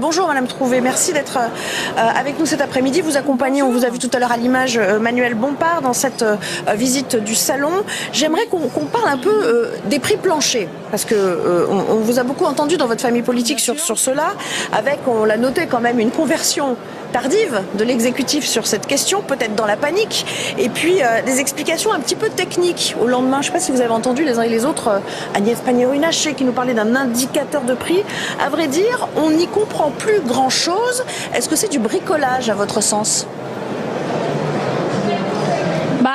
Bonjour Madame Trouvé, merci d'être avec nous cet après-midi. Vous accompagnez, on vous a vu tout à l'heure à l'image, Manuel Bompard dans cette visite du salon. J'aimerais qu'on parle un peu des prix planchers, parce que on vous a beaucoup entendu dans votre famille politique sur cela, avec, on l'a noté quand même, une conversion tardive de l'exécutif sur cette question, peut-être dans la panique, et puis des explications un petit peu techniques au lendemain. Je ne sais pas si vous avez entendu les uns et les autres Agnès Pannier-Runacher qui nous parlait d'un indicateur de prix. À vrai dire, on n'y comprend plus grand-chose. Est-ce que c'est du bricolage à votre sens ?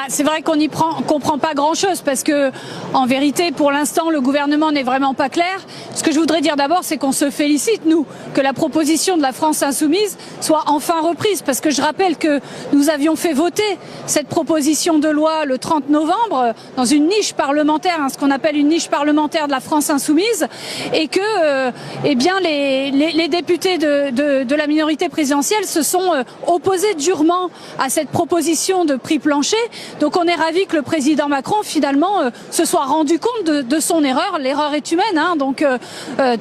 C'est vrai qu'on n'y comprend pas grand-chose parce que, en vérité, pour l'instant, le gouvernement n'est vraiment pas clair. Ce que je voudrais dire d'abord, c'est qu'on se félicite, nous, que la proposition de la France Insoumise soit enfin reprise. Parce que je rappelle que nous avions fait voter cette proposition de loi le 30 novembre dans une niche parlementaire, ce qu'on appelle une niche parlementaire de la France Insoumise, et que les députés de la minorité présidentielle se sont opposés durement à cette proposition de prix plancher. Donc on est ravis que le président Macron finalement se soit rendu compte de son erreur. L'erreur est humaine, donc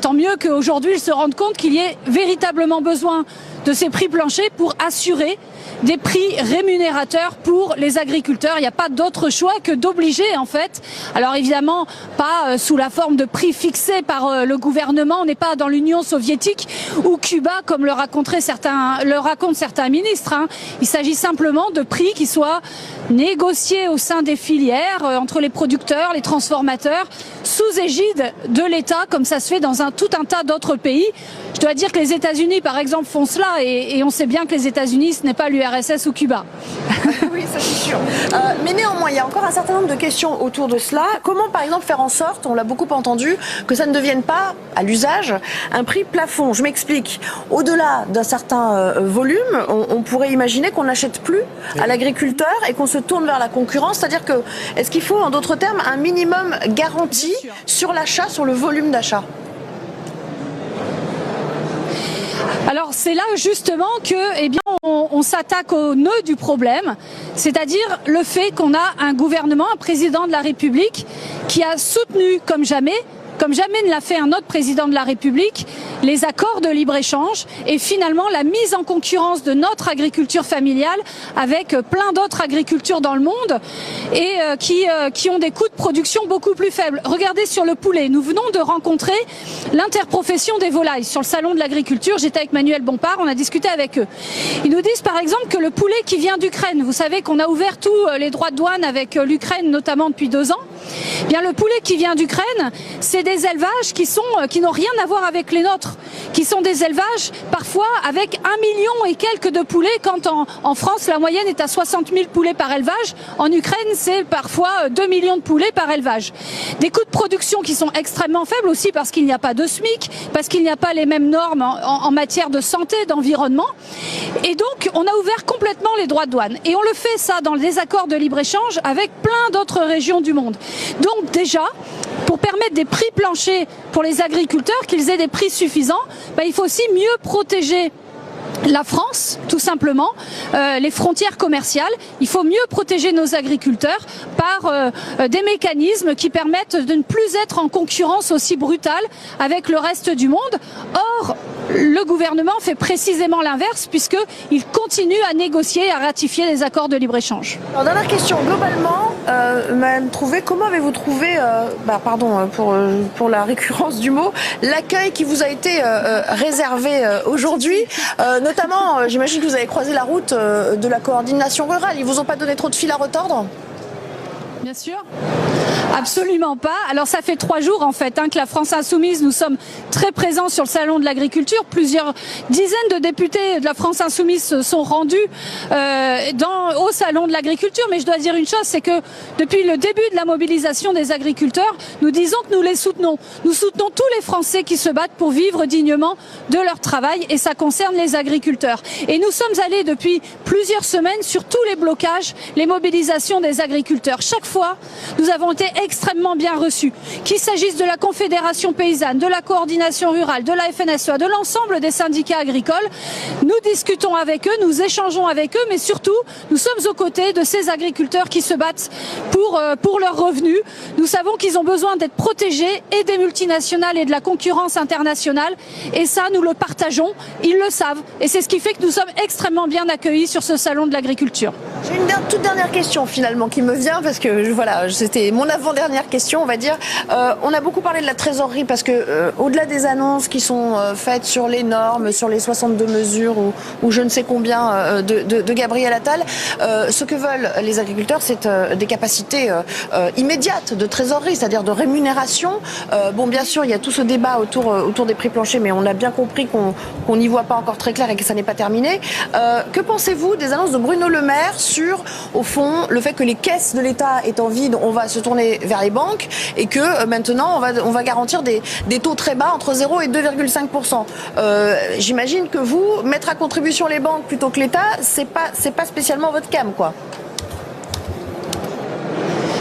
tant mieux qu'aujourd'hui il se rende compte qu'il y ait véritablement besoin de ces prix planchers pour assurer des prix rémunérateurs pour les agriculteurs. Il n'y a pas d'autre choix que d'obliger en fait. Alors évidemment pas sous la forme de prix fixés par le gouvernement. On n'est pas dans l'Union soviétique ou Cuba comme le racontent certains ministres. Il s'agit simplement de prix qui soient négociés au sein des filières entre les producteurs, les transformateurs, sous égide de l'État, comme ça se fait dans tout un tas d'autres pays. Je dois dire que les États-Unis, par exemple, font cela, et on sait bien que les États-Unis, ce n'est pas l'URSS ou Cuba. Oui, ça c'est sûr. Mais néanmoins, il y a encore un certain nombre de questions autour de cela. Comment, par exemple, faire en sorte, on l'a beaucoup entendu, que ça ne devienne pas, à l'usage, un prix plafond ? Je m'explique. Au-delà d'un certain volume, on pourrait imaginer qu'on n'achète plus à l'agriculteur et qu'on se tourne vers la concurrence. C'est-à-dire que, est-ce qu'il faut, en d'autres termes, un minimum garanti sur l'achat, sur le volume d'achat ? Alors c'est là justement que on s'attaque au nœud du problème, c'est-à-dire le fait qu'on a un gouvernement, un président de la République qui a soutenu comme jamais ne l'a fait un autre président de la République, les accords de libre-échange et finalement la mise en concurrence de notre agriculture familiale avec plein d'autres agricultures dans le monde et qui ont des coûts de production beaucoup plus faibles. Regardez sur le poulet, nous venons de rencontrer l'interprofession des volailles sur le salon de l'agriculture. J'étais avec Manuel Bompard, on a discuté avec eux. Ils nous disent par exemple que le poulet qui vient d'Ukraine, vous savez qu'on a ouvert tous les droits de douane avec l'Ukraine notamment depuis 2 ans, bien le poulet qui vient d'Ukraine, c'est des élevages qui n'ont rien à voir avec les nôtres, qui sont des élevages parfois avec 1 million et quelques de poulets, quand en France la moyenne est à 60 000 poulets par élevage. En Ukraine c'est parfois 2 millions de poulets par élevage. Des coûts de production qui sont extrêmement faibles aussi parce qu'il n'y a pas de SMIC, parce qu'il n'y a pas les mêmes normes en matière de santé, d'environnement. Et donc on a ouvert complètement les droits de douane. Et on le fait ça dans les accords de libre-échange avec plein d'autres régions du monde. Donc déjà, pour permettre des prix planchers pour les agriculteurs, qu'ils aient des prix suffisants, il faut aussi mieux protéger la France, tout simplement, les frontières commerciales. Il faut mieux protéger nos agriculteurs par des mécanismes qui permettent de ne plus être en concurrence aussi brutale avec le reste du monde. Or, le gouvernement fait précisément l'inverse puisqu'il continue à négocier et à ratifier les accords de libre-échange. Alors, dernière question, globalement, Madame Trouvé, comment avez-vous trouvé, pour la récurrence du mot, l'accueil qui vous a été réservé aujourd'hui, notamment, j'imagine que vous avez croisé la route de la coordination rurale. Ils vous ont pas donné trop de fil à retordre ? Bien sûr. Absolument pas. Alors ça fait 3 jours en fait que la France Insoumise, nous sommes très présents sur le salon de l'agriculture. Plusieurs dizaines de députés de la France Insoumise se sont rendus au salon de l'agriculture. Mais je dois dire une chose, c'est que depuis le début de la mobilisation des agriculteurs, nous disons que nous les soutenons. Nous soutenons tous les Français qui se battent pour vivre dignement de leur travail et ça concerne les agriculteurs. Et nous sommes allés depuis plusieurs semaines sur tous les blocages, les mobilisations des agriculteurs. Chaque fois, nous avons été extrêmement bien reçus. Qu'il s'agisse de la Confédération paysanne, de la coordination rurale, de la FNSEA, de l'ensemble des syndicats agricoles, nous discutons avec eux, nous échangeons avec eux, mais surtout, nous sommes aux côtés de ces agriculteurs qui se battent pour leurs revenus. Nous savons qu'ils ont besoin d'être protégés et des multinationales et de la concurrence internationale. Et ça, nous le partageons, ils le savent. Et c'est ce qui fait que nous sommes extrêmement bien accueillis sur ce salon de l'agriculture. J'ai une toute dernière question finalement qui me vient parce que voilà, c'était mon avant-dernière question, on va dire. On a beaucoup parlé de la trésorerie parce que au-delà des annonces qui sont faites sur les normes, sur les 62 mesures ou je ne sais combien de Gabriel Attal, ce que veulent les agriculteurs, c'est des capacités immédiates de trésorerie, c'est-à-dire de rémunération. Bon, bien sûr, il y a tout ce débat autour des prix planchers, mais on a bien compris qu'on n'y voit pas encore très clair et que ça n'est pas terminé. Que pensez-vous des annonces de Bruno Le Maire sur, au fond, le fait que les caisses de l'État étant vides, on va se tourner vers les banques et que maintenant on va garantir des taux très bas entre 0 et 2,5%. J'imagine que vous, mettre à contribution les banques plutôt que l'État, c'est pas spécialement votre cam, quoi.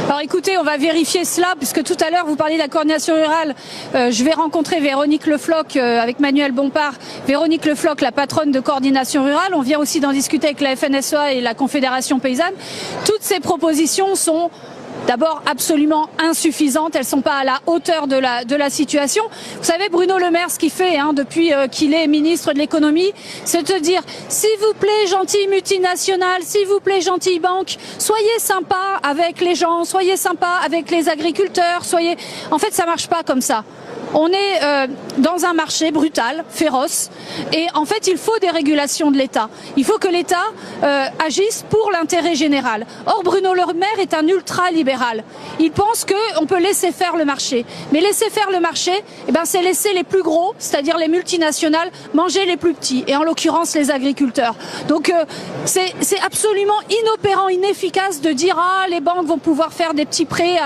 Alors écoutez, on va vérifier cela, puisque tout à l'heure vous parliez de la coordination rurale. Je vais rencontrer Véronique Le Floch avec Manuel Bompard. Véronique Le Floch, la patronne de coordination rurale. On vient aussi d'en discuter avec la FNSEA et la Confédération paysanne. Toutes ces propositions sont d'abord absolument insuffisantes, elles ne sont pas à la hauteur de la situation. Vous savez, Bruno Le Maire, ce qu'il fait depuis qu'il est ministre de l'économie, c'est de dire, s'il vous plaît, gentille multinationale, s'il vous plaît, gentille banque, soyez sympa avec les gens, soyez sympa avec les agriculteurs, soyez... En fait, ça marche pas comme ça. On est dans un marché brutal, féroce, et en fait il faut des régulations de l'État. Il faut que l'État agisse pour l'intérêt général. Or Bruno Le Maire est un ultra-libéral. Il pense qu'on peut laisser faire le marché. Mais laisser faire le marché, c'est laisser les plus gros, c'est-à-dire les multinationales, manger les plus petits, et en l'occurrence les agriculteurs. Donc c'est absolument inopérant, inefficace de dire « Ah, les banques vont pouvoir faire des petits prêts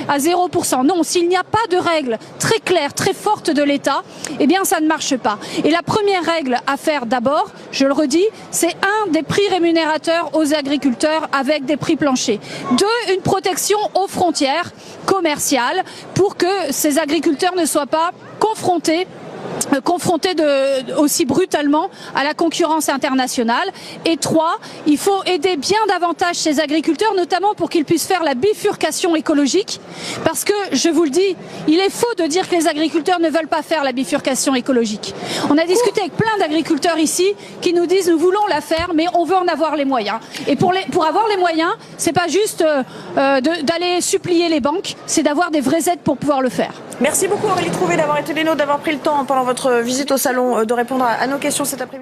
à 0%. » Non, s'il n'y a pas de règles très claires, très forte de l'État, eh bien ça ne marche pas. Et la première règle à faire d'abord, je le redis, c'est des prix rémunérateurs aux agriculteurs avec des prix planchers. 2, une protection aux frontières commerciales pour que ces agriculteurs ne soient pas confrontés aussi brutalement à la concurrence internationale. Et 3, il faut aider bien davantage ces agriculteurs, notamment pour qu'ils puissent faire la bifurcation écologique, parce que, je vous le dis, il est faux de dire que les agriculteurs ne veulent pas faire la bifurcation écologique. On a discuté avec plein d'agriculteurs ici qui nous disent nous voulons la faire, mais on veut en avoir les moyens. Et pour avoir les moyens, c'est pas juste d'aller supplier les banques, c'est d'avoir des vraies aides pour pouvoir le faire. Merci beaucoup Aurélie Trouvé d'avoir été les nôtres, d'avoir pris le temps pendant votre visite au salon de répondre à nos questions cet après-midi.